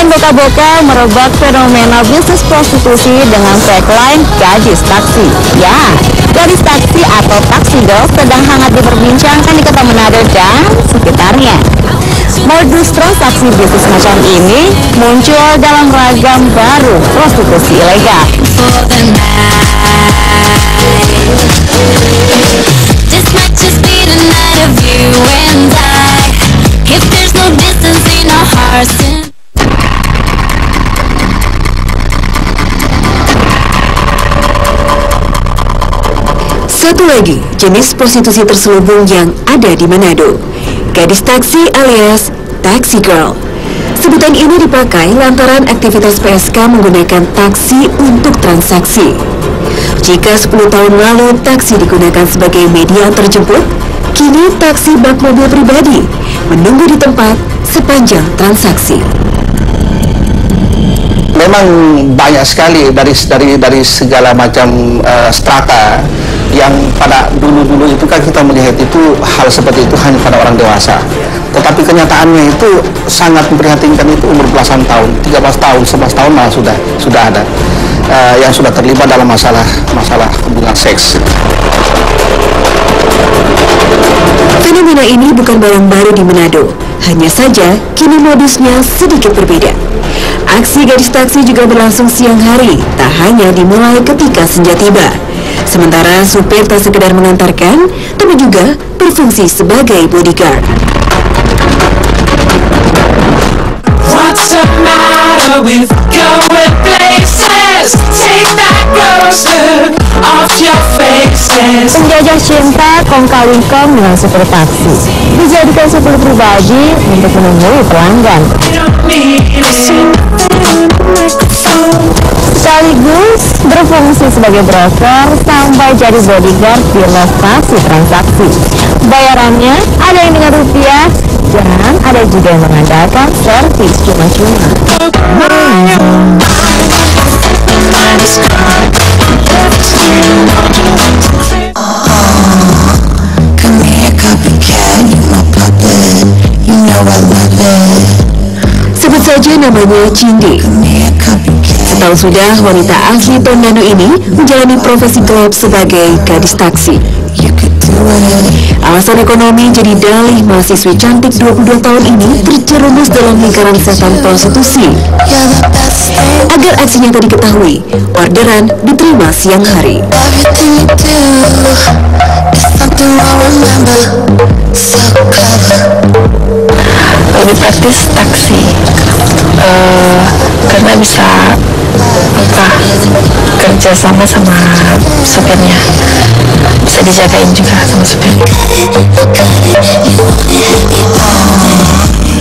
Boka-Boka merebak fenomena bisnis prostitusi dengan tagline gadis taksi. Ya, gadis taksi atau taksi girl sedang hangat diperbincangkan di kota Manado dan sekitarnya. Modus transaksi bisnis macam ini muncul dalam ragam baru prostitusi ilegal. This might just be the night of you and I. If there's no distance in our hearts. Satu lagi jenis prostitusi terselubung yang ada di Manado, gadis taksi alias taxi girl. Sebutan ini dipakai lantaran aktivitas PSK menggunakan taksi untuk transaksi. Jika 10 tahun lalu taksi digunakan sebagai media terjemput, kini taksi bak mobil pribadi menunggu di tempat sepanjang transaksi. Memang banyak sekali dari segala macam strata yang pada dulu itu kan kita melihat itu hal seperti itu hanya pada orang dewasa. Tetapi kenyataannya itu sangat memprihatinkan, itu umur belasan tahun, 13 tahun, 11 tahun malah sudah ada yang sudah terlibat dalam masalah hubungan seks. Fenomena ini bukan barang baru di Manado, hanya saja kini modusnya sedikit berbeda. Aksi gadis taksi juga berlangsung siang hari, tak hanya dimulai ketika senja tiba. Sementara supir tak sekedar mengantarkan, tapi juga berfungsi sebagai bodyguard. What's the matter with going places? Take that gross look off your faces. Penjajah cinta kong kali kong dengan supir taksi dijadikan supir pribadi untuk menemui pelanggan. Sekaligus berfungsi sebagai broker sampai jadi bodyguard di lokasi transaksi. Bayarannya ada yang dengan rupiah dan ada juga yang mengandalkan servis cuma-cuma. Sebut saja namanya Cindy. Setahun sudah wanita asli Tondano ini menjalani profesi gelap sebagai gadis taksi. Alasan ekonomi jadi dalih mahasiswi cantik 22 tahun ini terjerumus dalam lingkaran setan prostitusi. Agar aksinya tak diketahui, orderan diterima siang hari. Lebih praktis taksi, karena bisa kerja sama supirnya, bisa dijagain juga sama supirnya.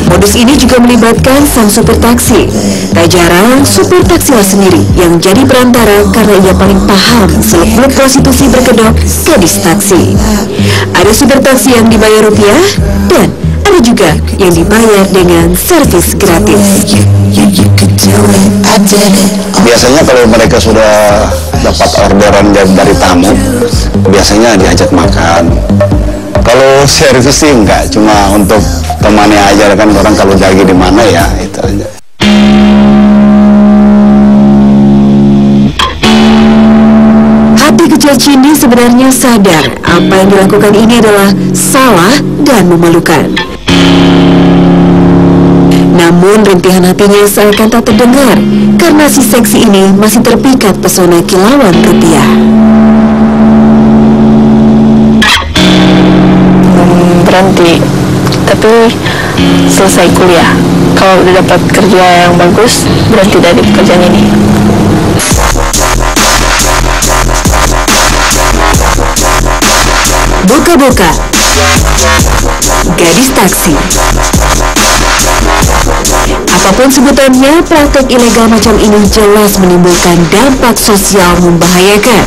Modus ini juga melibatkan sang supir taksi. Tak jarang supir taksilah sendiri yang jadi perantara karena ia paling paham seluk-beluk prostitusi berkedok gadis taksi. Ada supir taksi yang dibayar rupiah dan ada juga yang dibayar dengan servis gratis. Biasanya kalau mereka sudah dapat orderan dari tamu, biasanya diajak makan. Kalau servis sih enggak, cuma untuk temannya aja kan, orang kalau lagi di mana ya itu aja. Hati kecil Cindy sebenarnya sadar apa yang dilakukan ini adalah salah dan memalukan. Namun rintihan hatinya seakan tak terdengar karena si seksi ini masih terpikat pesona kilauan rupiah. Berhenti, tapi selesai kuliah. Kalau udah dapat kerja yang bagus, berhenti dari pekerjaan ini. Boka-Boka, gadis taksi. Apapun sebutannya, praktek ilegal macam ini jelas menimbulkan dampak sosial membahayakan.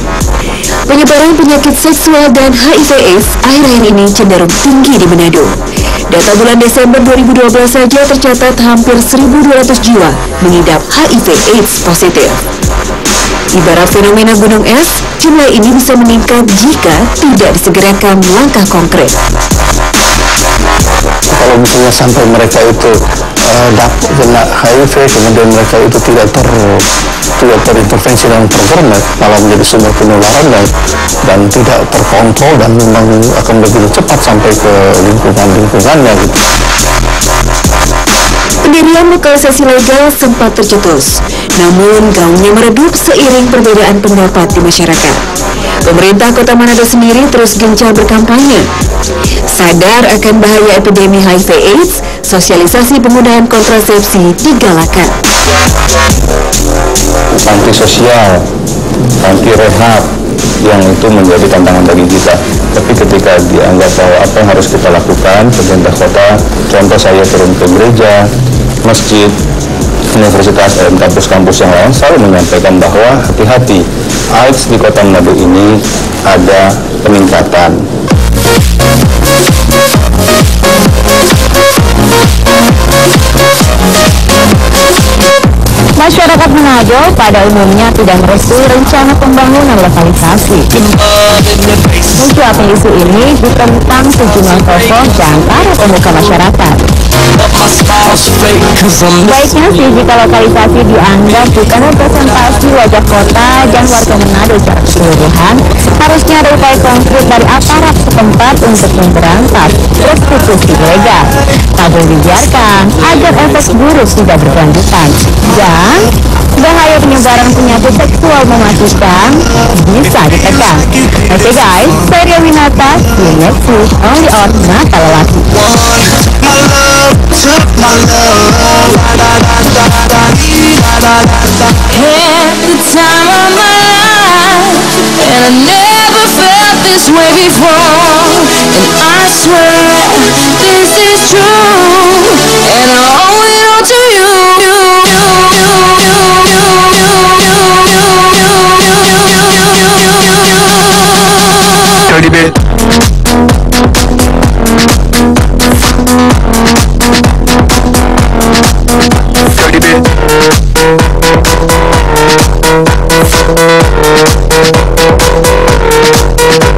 Penyebaran penyakit seksual dan HIV/AIDS akhir-akhir ini cenderung tinggi di Manado. Data bulan Desember 2012 saja tercatat hampir 1.200 jiwa mengidap HIV/AIDS positif. Ibarat fenomena gunung es, jumlah ini bisa meningkat jika tidak disegerakan langkah konkret. Kalau misalnya sampai mereka itu kena HIV, kemudian mereka itu tidak terintervensi dengan program, malah menjadi sumber penularan dan tidak terkontrol dan memang akan begitu cepat sampai ke lingkungannya gitu. Pendirian lokalisasi legal sempat tercetus, namun gaungnya meredup seiring perbedaan pendapat di masyarakat. Pemerintah Kota Manado sendiri terus gencar berkampanye. Sadar akan bahaya epidemi HIV/AIDS, sosialisasi penggunaan kontrasepsi digalakan. Panti sosial, panti rehab, yang itu menjadi tantangan bagi kita. Tapi ketika dianggap bahwa apa yang harus kita lakukan, pemerintah kota, contoh saya turun ke gereja, masjid, universitas, dan kampus-kampus yang lain selalu menyampaikan bahwa hati-hati, AIDS di Kota Manado ini ada peningkatan. Masyarakat Manado pada umumnya tidak merestui rencana pembangunan lokalisasi. Mencuatnya isu ini ditentang sejumlah tokoh dan para pemuka masyarakat. Baiknya sih jika lokalisasi dianggap bukan representasi wajah kota dan warga Manado secara keseluruhan, harusnya ada upaya konkret dari aparat setempat untuk memberantas prostitusi ilegal. Tak boleh dibiarkan agar efek buruk tidak berkelanjutan. Dan bahaya penyebaran penyakit seksual mematikan bisa ditekan. Oke guys, saya Ria Winata, see you next week only on Mata Lelaki. Had the time of my life, and I never felt this way before. And I swear this is true, and I owe it all to you. Dirty bit. Dirty bit.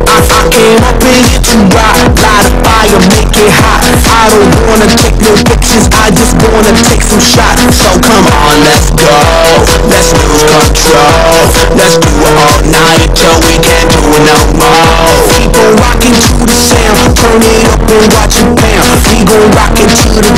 I came up in here to rock, light a fire, make it hot. I don't wanna take no pictures, I just wanna take some shots. So come on, let's go, let's lose control. Let's do it all night till we can't do it no more. We gon' rock into the sound, turn it up and watch it pound. We gon' rock into the